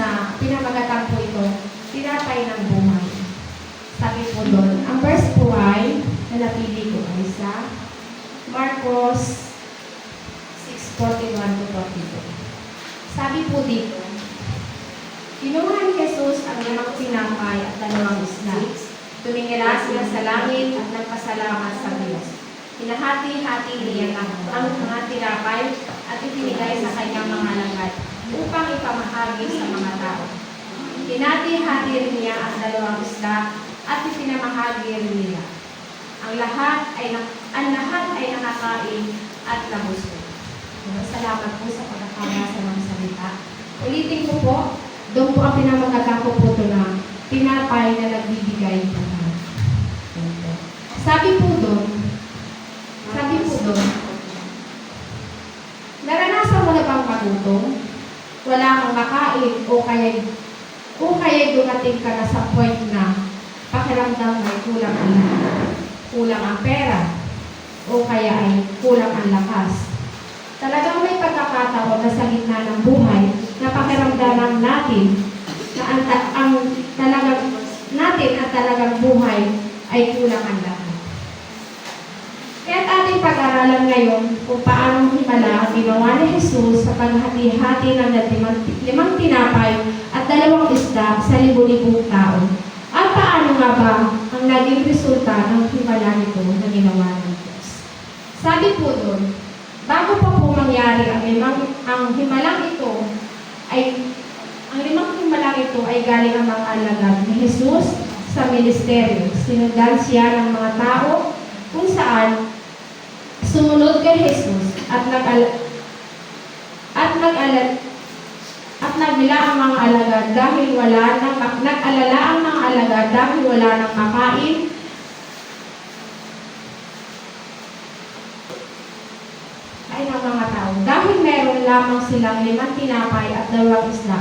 na pinamagatan po ito, tinapay ng buhay. Sabi po doon, ang verse po ay, na napili ko ay sa Marcos 6:41 to 42. Sabi po dito, kinuha ni Jesus ang limang tinapay at dalawang isda. Tumingala sila sa langit at nagpasalamat sa Diyos. Hinahati-hati niya ang mga tinapay at itinigay sa kanyang mga alagad upang ipamahagi sa mga tao. Hinati-hati rin niya ang dalawang isda at ipinamahagi rin nila. Ang lahat ay nakakain at nabusog. Salamat po sa pagkakabasa ng salita. Ulitin ko po, doon po ang pinamagatan ko po ito na tinapay na nagbibigay buhay. Sabi po doon, naranasan mo na bang magutom? Wala kang makain o kaya dumating ka na sa point na pakiramdam ay kulang ang pera o kaya ay kulang ang lakas. Talagang may pagkakataon na sa gitna ng buhay na pakiramdam natin na ang talagang buhay ay kulang ang lakas. Kaya't ating pag-aralan ngayon kung paano himala ang ginawa ni Jesus sa paghati-hati ng limang tinapay at dalawang isda sa libu-libong tao. At paano nga ba ang naging resulta ng himala nito na ginawa ng Diyos? Sabi po doon, bago pa po mangyari ang limang himalang ito ay galing ang mga alagad ni Jesus sa ministeryo. Sinundan siya ng mga tao kung saan sumunod kay Jesus at nagala ang mga alagad dahil nag-alala ang mga alagad dahil wala nang makain ng mga tao. Dahil meron lamang silang 5 tinapay at 2 isda.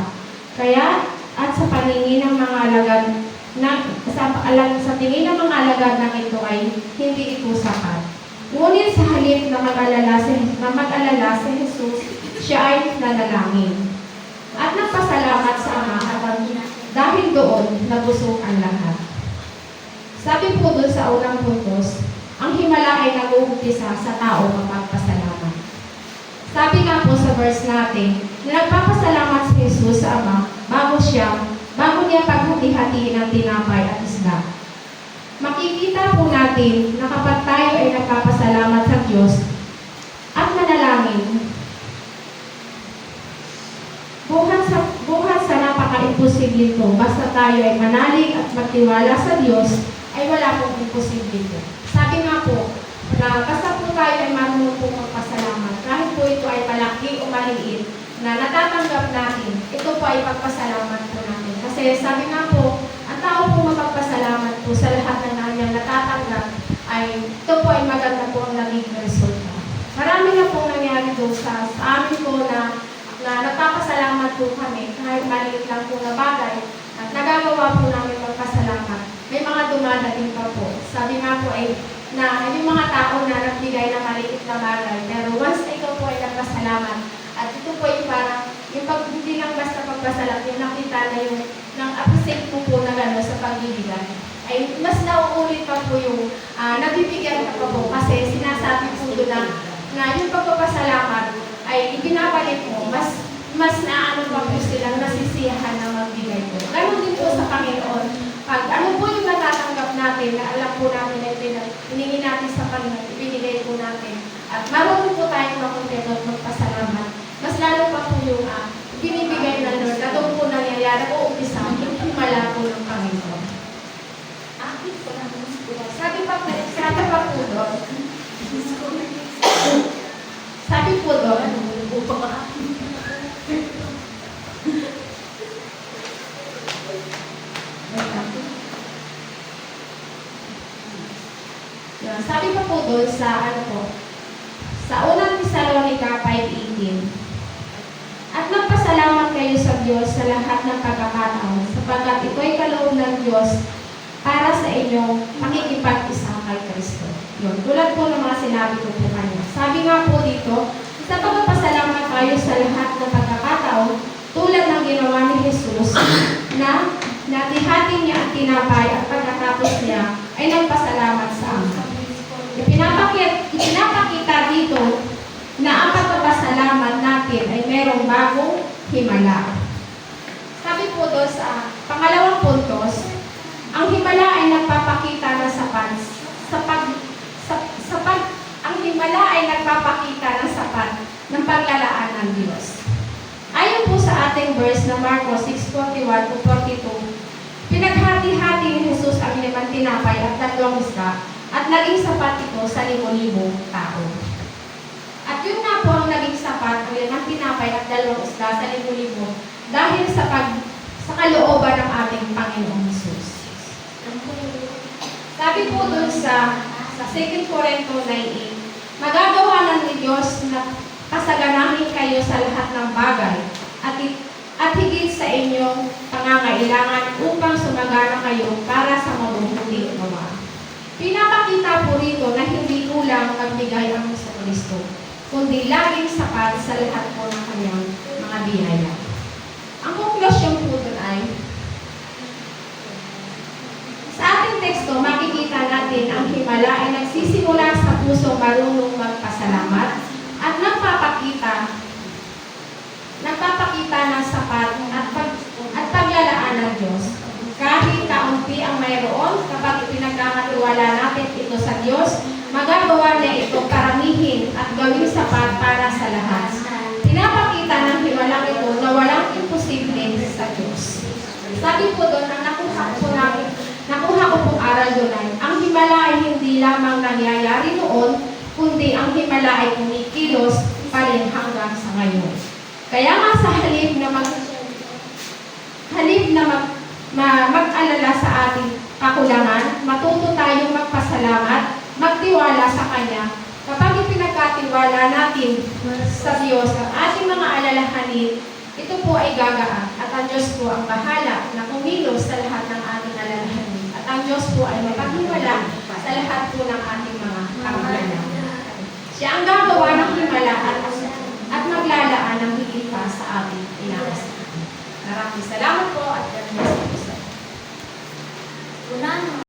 Kaya, at sa paningin ng mga alagad sa tingin ng mga alagad ng ito ay hindi ito sapat. Ngunit sa halip na mag-alala si Jesus, siya ay nanalangin. At nagpasalamat sa Ama dahil doon nabusog ang lahat. Sabi po doon sa unang puntos, ang himala ay nag-uumpisa sa tao magpapasalamat. Sabi nga po sa verse natin, na nagpapasalamat si Jesus sa Ama bago niya paghati-hatiin ang tinapay at isda. Makikita po natin na kapag tayo ay nagpapasalamat sa Diyos at manalangin, buhat sa napaka-imposible ito, basta tayo ay manalig at magtiwala sa Diyos, ay wala pong imposible ito. Sabi nga po, na basta po tayo ay marunong po magpasalamat, kahit po ito ay malaki o maliit, na natatanggap natin, ito po ay pagpasalamat po natin. Kasi sabi nga po, ang tao po magpapasalamat po sa lahat ng kanyang natatanggap, ay ito po ay maganda po ang naging resulta. Marami na pong nangyari doon sa amin po na nagpapasalamat po kami, kahit maliit lang po na bagay, at nagagawa po namin magpasalamat. May mga dumadating pa po. Sabi nga po ay na yung mga tao na nagbigay ng maliit na bagay, pero once ikaw po ay nagpasalamat, at ito po ay parang, hindi lang basta pagpasalamat, yung nakita na yung, nang appreciate po na gano'n sa pagbibigay, ay mas nauulit pa po yung nabibigyan ka pa po, kasi sinasabi po doon na yung pagpapasalamat ay ibinabalik mo, mas naano pa po silang nasisiyahan na magbigay po. Ganon din po sa Panginoon. Pag ano po yung natatanggap natin, na alam po natin na hiningi natin sa Panginoon, ibinigay po natin. At marunong po tayong makontento at magpasalamat. Mas lalo pa po yung binibigay na Lord, na doon po nangyayari o umpisa, yung himala po ng Panginoon. Sabi pa po doon, sabi pa po doon sa unang Tesalonica 5:18. At magpasalamat kayo sa Diyos sa lahat ng pagkakataon, sapagkat ito'y kaloob ng Diyos para sa inyong pakikipag-isa kay Kristo. Yun, tulad po ng mga sinabi ko po kanya. Sabi nga po dito, sa pagpapasalamat tayo sa lahat ng pagkakataon, tulad ng ginawa ni Jesus na natihati niya ang tinapay at pagkatapos niya ay nagpasalamat sa Ama. Ipinapakita dito na ang pagpapasalamat natin ay merong bagong himala. Sabi po doon sa pangalawang puntos, ang himala ay nagpapakita ng ang himala ay nagpapakita ng sapat ng paglalaan ng Diyos. Ayon po sa ating verse na Marcos 6:41-42, pinaghati-hati ni Jesus ang 5 tinapay at 2 isda at naging sapat ito sa 5,000 tao. At yun nga po ang naging sapat ang 5 tinapay at 2 isda sa 5,000 dahil sa kalooban ng ating Panginoong Jesus. Sabi po dun sa 2 Corinto 9:8, magagawa na ni Diyos na kasaganahin kayo sa lahat ng bagay at higit sa inyong pangangailangan upang sumagana kayo para sa mabubuting gawa. Pinapakita po rito na hindi kulang magbigay ang Kristo, kundi laging sapat sa lahat po ng kanyang mga biyaya. Ang konklusyon po dun ay, sa ating teksto, makikita natin ang himala ay nagsisimula sa pusong marunong magpasalamat at nagpapakita ng sapat at paglalaan ng Diyos. Kahit kaunti ang mayroon, kapag pinagkakatiwala natin ito sa Diyos, magagawa niya ito paramihin at gawing sapat para sa lahat. Pinapakita ng himalang ito na walang imposible sa Diyos. Sabi po doon, ang nakuha ko pong aral doon ay, ang himala ay hindi lamang nangyayari noon, kundi ang himala ay kumikilos pa rin hanggang sa ngayon. Kaya nga sa halip na mag-alala sa ating kakulangan, matuto tayong magpasalamat, magtiwala sa Kanya. Kapag ipinagkatiwala natin sa Diyos ang ating mga alalahanin, ito po ay gagaan at ang Diyos po ang bahala na kumilos sa lahat ng ating alalahanin. At ang Diyos po ay mapaghiwala sa lahat po ng ating mga pangalanan. Siya ang gagawa ng himala at maglalaan ng higit pa sa ating inaasahan. Maraming salamat po at God bless you.